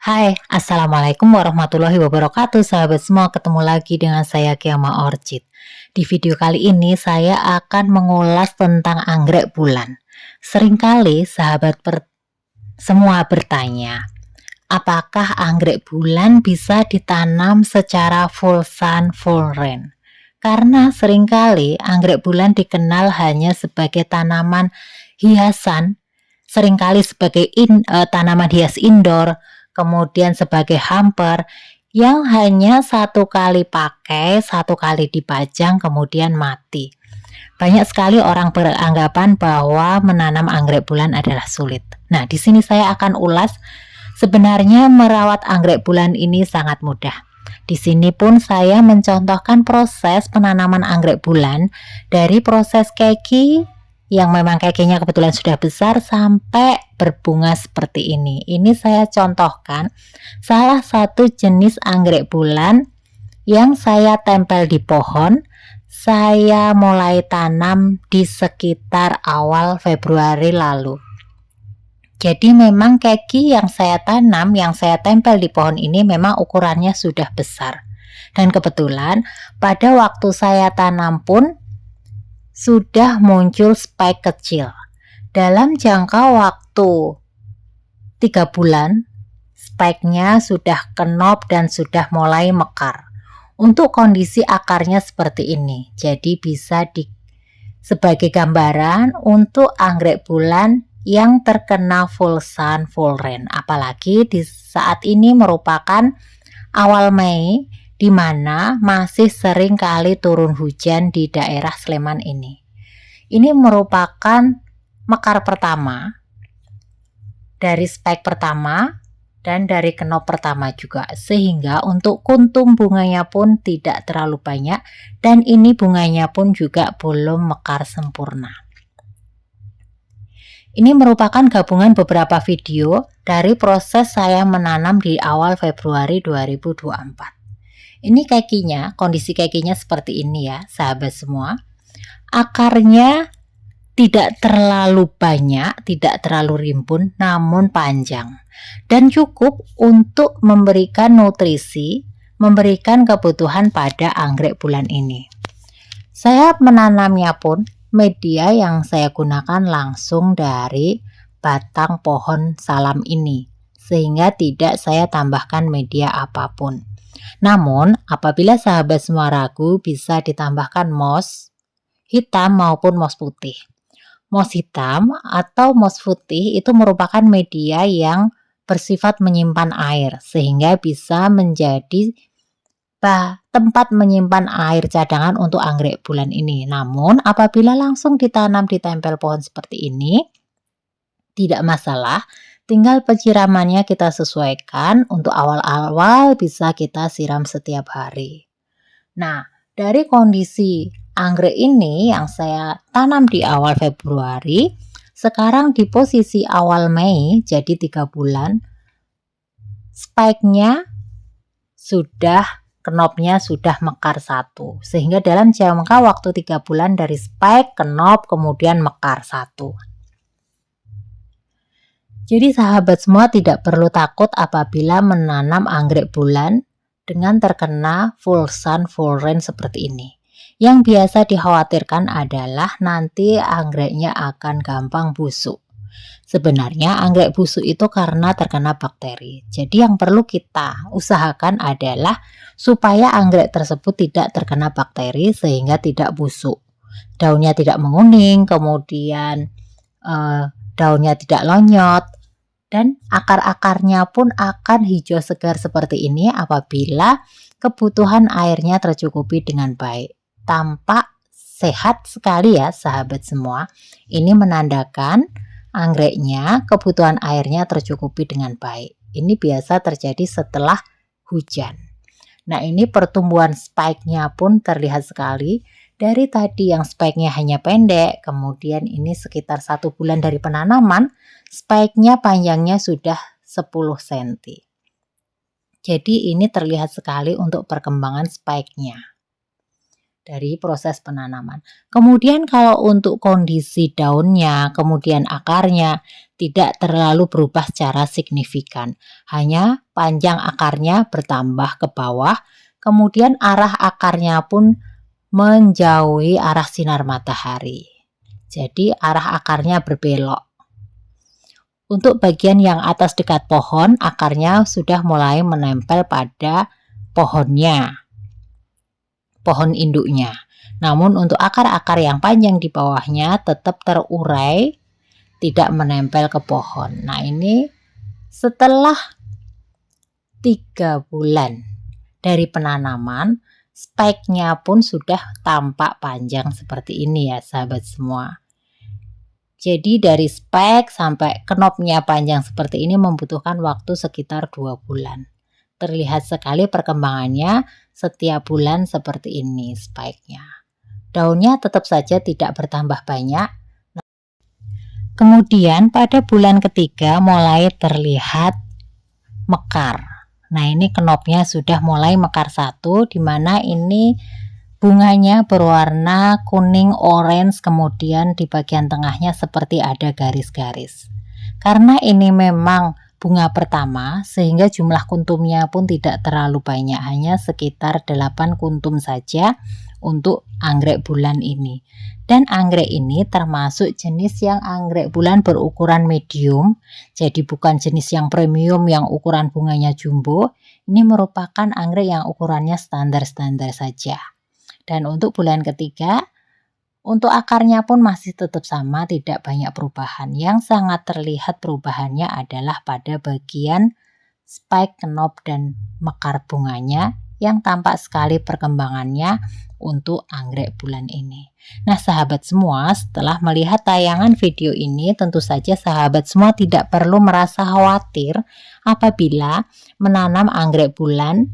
Hai, Assalamualaikum warahmatullahi wabarakatuh sahabat semua, ketemu lagi dengan saya Kiama Orchid. Di video kali ini saya akan mengulas tentang anggrek bulan. Seringkali sahabat semua bertanya, apakah anggrek bulan bisa ditanam secara full sun full rain? Karena seringkali anggrek bulan dikenal hanya sebagai tanaman hiasan, seringkali sebagai tanaman hias indoor, kemudian sebagai hamper yang hanya satu kali pakai, satu kali dipajang kemudian mati. Banyak sekali orang beranggapan bahwa menanam anggrek bulan adalah sulit. Nah, di sini saya akan ulas sebenarnya merawat anggrek bulan ini sangat mudah. Di sini pun saya mencontohkan proses penanaman anggrek bulan dari proses keki yang memang kekinya kebetulan sudah besar sampai berbunga seperti ini. Ini saya contohkan salah satu jenis anggrek bulan yang saya tempel di pohon. Saya mulai tanam di sekitar awal Februari lalu. Jadi memang keki yang saya tanam, yang saya tempel di pohon ini memang ukurannya sudah besar. Dan kebetulan pada waktu saya tanam pun sudah muncul spike kecil. Dalam jangka waktu 3 bulan, spike-nya sudah kenop dan sudah mulai mekar. Untuk kondisi akarnya seperti ini. Jadi bisa sebagai gambaran untuk anggrek bulan yang terkena full sun, full rain. Apalagi di saat ini merupakan awal Mei, di mana masih sering kali turun hujan di daerah Sleman ini. Ini merupakan mekar pertama dari spike pertama dan dari kenop pertama juga, sehingga untuk kuntum bunganya pun tidak terlalu banyak dan ini bunganya pun juga belum mekar sempurna. Ini merupakan gabungan beberapa video dari proses saya menanam di awal Februari 2024. Ini kekinya, kondisi kekinya seperti ini ya sahabat semua. Akarnya tidak terlalu banyak, tidak terlalu rimbun, namun panjang dan cukup untuk memberikan nutrisi, memberikan kebutuhan pada anggrek bulan ini. Saya menanamnya pun media yang saya gunakan langsung dari batang pohon salam ini, sehingga tidak saya tambahkan media apapun. Namun, apabila sahabat semua ragu, bisa ditambahkan moss hitam maupun moss putih. Moss hitam atau moss putih itu merupakan media yang bersifat menyimpan air, sehingga bisa menjadi tempat menyimpan air cadangan untuk anggrek bulan ini. Namun, apabila langsung ditanam di tempel pohon seperti ini, tidak masalah. Tinggal penyiramannya kita sesuaikan. Untuk awal-awal bisa kita siram setiap hari. Nah, dari kondisi anggrek ini yang saya tanam di awal Februari, sekarang di posisi awal Mei, jadi 3 bulan, spike-nya sudah, kenopnya sudah mekar satu, sehingga dalam jangka waktu 3 bulan dari spike, kenop, kemudian mekar satu. Jadi sahabat semua tidak perlu takut apabila menanam anggrek bulan dengan terkena full sun, full rain seperti ini. Yang biasa dikhawatirkan adalah nanti anggreknya akan gampang busuk. Sebenarnya anggrek busuk itu karena terkena bakteri. Jadi yang perlu kita usahakan adalah supaya anggrek tersebut tidak terkena bakteri sehingga tidak busuk. Daunnya tidak menguning, kemudian daunnya tidak lonyot, dan akar-akarnya pun akan hijau segar seperti ini apabila kebutuhan airnya tercukupi dengan baik. Tampak sehat sekali ya sahabat semua. Ini menandakan anggreknya kebutuhan airnya tercukupi dengan baik. Ini biasa terjadi setelah hujan. Nah, ini pertumbuhan spike-nya pun terlihat sekali. Dari tadi yang spike-nya hanya pendek, kemudian ini sekitar 1 bulan dari penanaman, spike-nya panjangnya sudah 10 cm. Jadi ini terlihat sekali untuk perkembangan spike-nya. dari proses penanaman. Kemudian kalau untuk kondisi daunnya, kemudian akarnya tidak terlalu berubah secara signifikan. Hanya panjang akarnya bertambah ke bawah, kemudian arah akarnya pun menjauhi arah sinar matahari. Jadi arah akarnya berbelok. Untuk bagian yang atas dekat pohon, akarnya sudah mulai menempel pada pohonnya, pohon induknya. Namun untuk akar-akar yang panjang di bawahnya tetap terurai, tidak menempel ke pohon. Nah, ini setelah 3 bulan dari penanaman, spike-nya pun sudah tampak panjang seperti ini ya sahabat semua. Jadi dari spike sampai knopnya panjang seperti ini membutuhkan waktu sekitar 2 bulan. Terlihat sekali perkembangannya setiap bulan seperti ini spike-nya. Daunnya tetap saja tidak bertambah banyak. Kemudian pada bulan ketiga mulai terlihat mekar. Nah, ini knopnya sudah mulai mekar satu, di mana ini bunganya berwarna kuning orange, kemudian di bagian tengahnya seperti ada garis-garis. Karena ini memang bunga pertama, sehingga jumlah kuntumnya pun tidak terlalu banyak, hanya sekitar 8 kuntum saja untuk anggrek bulan ini. Dan anggrek ini termasuk jenis yang anggrek bulan berukuran medium, jadi bukan jenis yang premium yang ukuran bunganya jumbo. Ini merupakan anggrek yang ukurannya standar-standar saja. Dan untuk bulan ketiga, untuk akarnya pun masih tetap sama, tidak banyak perubahan. Yang sangat terlihat perubahannya adalah pada bagian spike, knop, dan mekar bunganya yang tampak sekali perkembangannya untuk anggrek bulan ini. Nah sahabat semua, setelah melihat tayangan video ini, tentu saja sahabat semua tidak perlu merasa khawatir apabila menanam anggrek bulan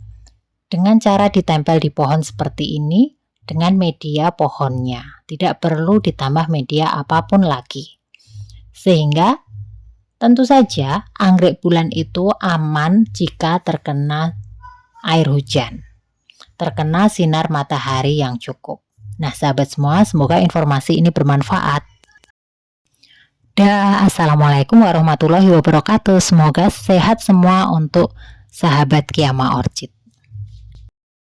dengan cara ditempel di pohon seperti ini dengan media pohonnya. Tidak perlu ditambah media apapun lagi. Sehingga tentu saja anggrek bulan itu aman jika terkena air hujan, terkena sinar matahari yang cukup. Nah sahabat semua, semoga informasi ini bermanfaat. Assalamualaikum warahmatullahi wabarakatuh. Semoga sehat semua untuk sahabat Kiama Orchid.